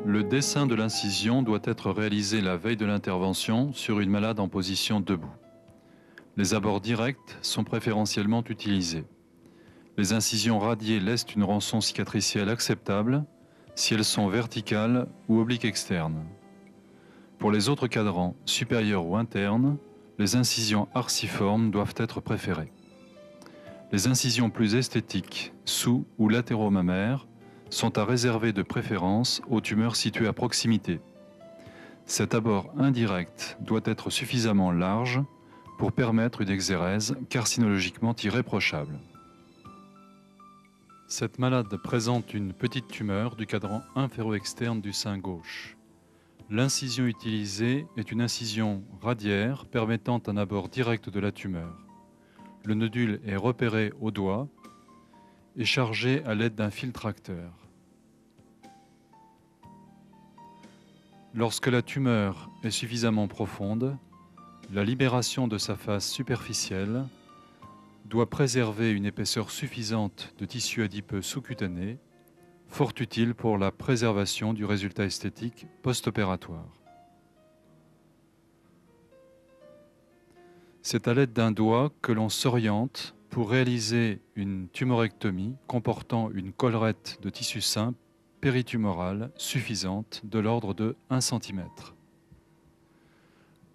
Le dessin de l'incision doit être réalisé la veille de l'intervention sur une malade en position debout. Les abords directs sont préférentiellement utilisés. Les incisions radiées laissent une rançon cicatricielle acceptable si elles sont verticales ou obliques externes. Pour les autres cadrans, supérieurs ou internes, les incisions arciformes doivent être préférées. Les incisions plus esthétiques, sous ou latéromammaires, sont à réserver de préférence aux tumeurs situées à proximité. Cet abord indirect doit être suffisamment large pour permettre une exérèse carcinologiquement irréprochable. Cette malade présente une petite tumeur du cadran inféro-externe du sein gauche. L'incision utilisée est une incision radiaire permettant un abord direct de la tumeur. Le nodule est repéré au doigt et chargé à l'aide d'un fil tracteur. Lorsque la tumeur est suffisamment profonde, la libération de sa face superficielle doit préserver une épaisseur suffisante de tissu adipeux sous-cutané, fort utile pour la préservation du résultat esthétique post-opératoire. C'est à l'aide d'un doigt que l'on s'oriente pour réaliser une tumorectomie comportant une collerette de tissu sain péritumoral suffisante de l'ordre de 1 cm.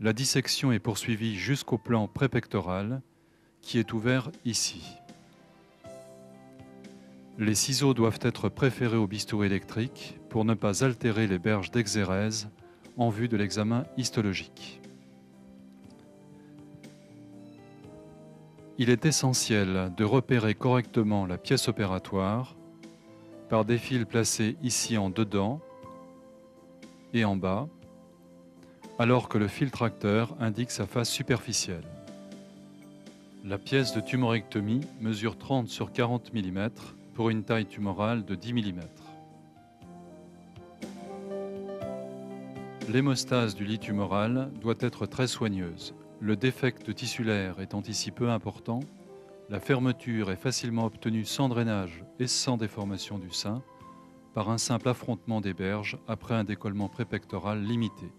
La dissection est poursuivie jusqu'au plan prépectoral qui est ouvert ici. Les ciseaux doivent être préférés au bistouri électrique pour ne pas altérer les berges d'exérèse en vue de l'examen histologique. Il est essentiel de repérer correctement la pièce opératoire par des fils placés ici en dedans et en bas, alors que le fil tracteur indique sa face superficielle. La pièce de tumorectomie mesure 30 sur 40 mm pour une taille tumorale de 10 mm. L'hémostase du lit tumoral doit être très soigneuse. Le défect tissulaire étant ici peu important, la fermeture est facilement obtenue sans drainage et sans déformation du sein par un simple affrontement des berges après un décollement prépectoral limité.